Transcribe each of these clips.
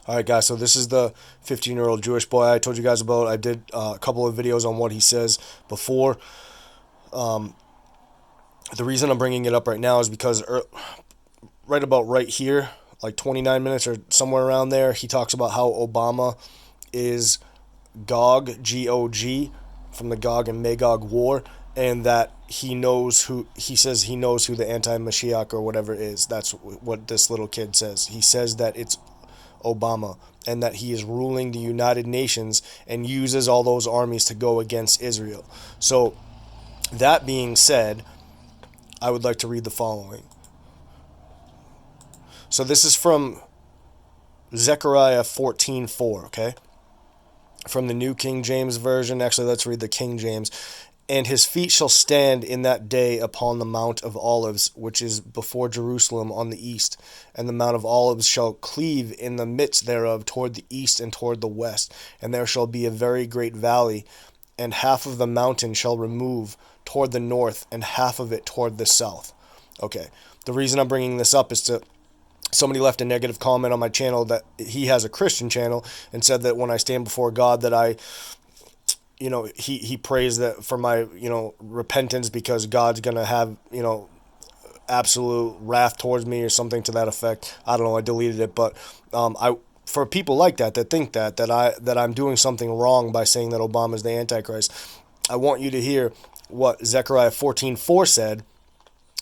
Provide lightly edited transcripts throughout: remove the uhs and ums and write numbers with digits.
All right, guys, so this is the 15-year-old Jewish boy I told you guys about. I did a couple of videos on what he says before. The reason I'm bringing it up right now is because right here, like 29 minutes or somewhere around there, he talks about how Obama is Gog, G-O-G, from the Gog and Magog war, and that he says he knows who the anti-Mashiach or whatever is. That's what this little kid says. He says that it's Obama, and that he is ruling the United Nations and uses all those armies to go against Israel. So, that being said, I would like to read the following. So this is from Zechariah 14:4, okay? From the New King James Version. Actually, let's read the King James. And his feet shall stand in that day upon the Mount of Olives, which is before Jerusalem on the east. And the Mount of Olives shall cleave in the midst thereof toward the east and toward the west. And there shall be a very great valley, and half of the mountain shall remove toward the north, and half of it toward the south. Okay, the reason I'm bringing this up is somebody left a negative comment on my channel that he has a Christian channel and said that when I stand before God that he prays that for my, repentance because God's going to have, absolute wrath towards me or something to that effect. I don't know. I deleted it, but for people like that think that I'm doing something wrong by saying that Obama is the Antichrist, I want you to hear what Zechariah 14:4 said.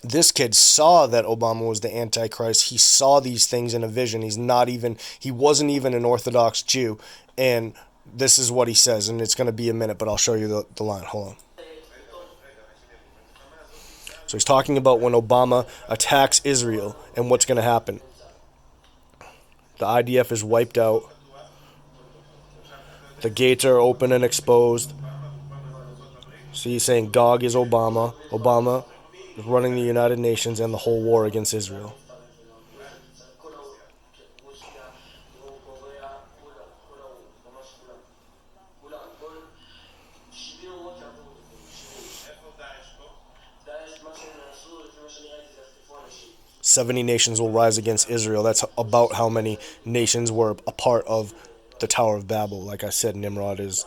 This kid saw that Obama was the Antichrist. He saw these things in a vision. He wasn't even an Orthodox Jew, and this is what he says, and it's going to be a minute, but I'll show you the line. Hold on. So he's talking about when Obama attacks Israel and what's going to happen. The IDF is wiped out. The gates are open and exposed. So he's saying Gog is Obama. Obama is running the United Nations and the whole war against Israel. "70 nations will rise against Israel." That's about how many nations were a part of the Tower of Babel. Like I said, Nimrod is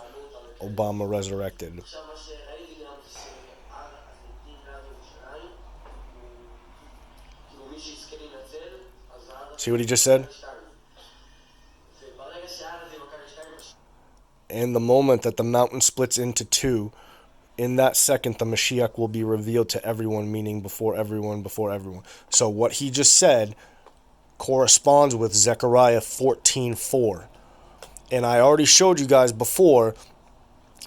Obama resurrected. See what he just said? And the moment that the mountain splits into two, in that second, the Mashiach will be revealed to everyone, meaning before everyone, before everyone. So what he just said corresponds with Zechariah 14:4. And I already showed you guys before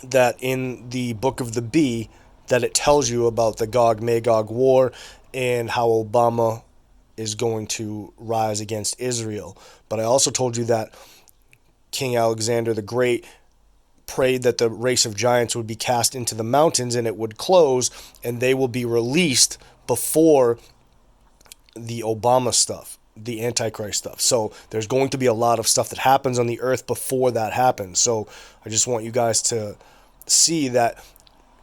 that in the book of the Bee, that it tells you about the Gog-Magog war and how Obama is going to rise against Israel. But I also told you that King Alexander the Great prayed that the race of giants would be cast into the mountains and it would close and they will be released before the Obama stuff, the Antichrist stuff. So there's going to be a lot of stuff that happens on the earth before that happens. So I just want you guys to see that,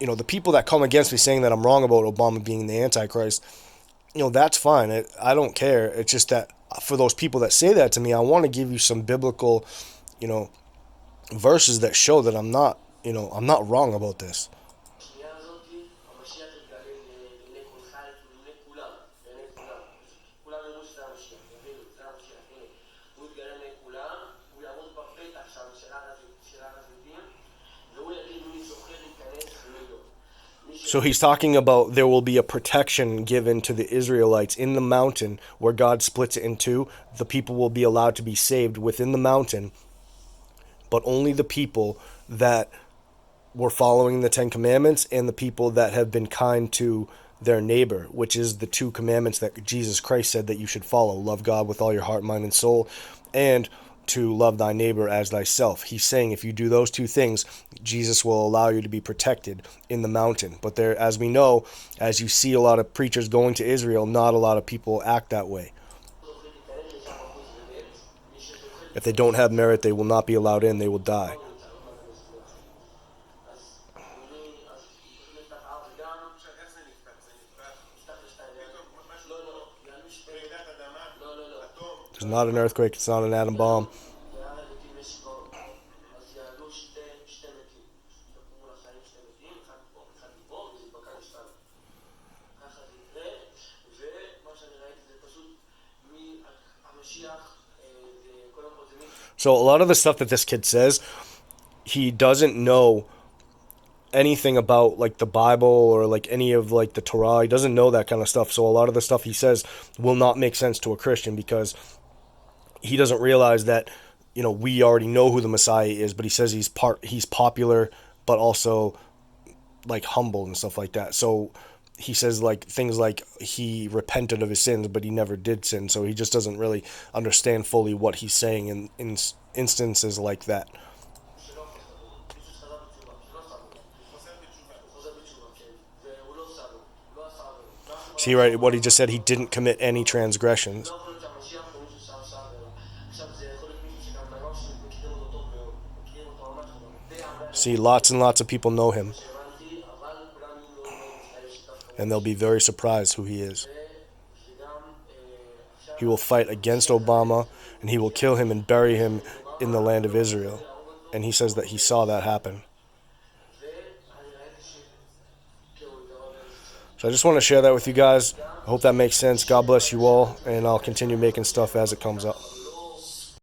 the people that come against me saying that I'm wrong about Obama being the Antichrist, that's fine. I don't care. It's just that for those people that say that to me, I want to give you some biblical, verses that show that I'm not wrong about this. So he's talking about there will be a protection given to the Israelites in the mountain where God splits it in two. The people will be allowed to be saved within the mountain, but only the people that were following the Ten Commandments and the people that have been kind to their neighbor, which is the two commandments that Jesus Christ said that you should follow. Love God with all your heart, mind, and soul, and to love thy neighbor as thyself. He's saying if you do those two things, Jesus will allow you to be protected in the mountain. But there, as we know, as you see a lot of preachers going to Israel, not a lot of people act that way. If they don't have merit, they will not be allowed in. They will die. It's not an earthquake. It's not an atom bomb. So a lot of the stuff that this kid says, he doesn't know anything about like the Bible or like any of like the Torah. He doesn't know that kind of stuff. So a lot of the stuff he says will not make sense to a Christian because he doesn't realize that we already know who the Messiah is, but he says he's popular but also like humble and stuff like that. So he says like things like he repented of his sins, but he never did sin. So he just doesn't really understand fully what he's saying in instances like that. See, right, what he just said, he didn't commit any transgressions. See, lots and lots of people know him, and they'll be very surprised who he is. He will fight against Obama, and he will kill him and bury him in the land of Israel. And he says that he saw that happen. So I just want to share that with you guys. I hope that makes sense. God bless you all, and I'll continue making stuff as it comes up.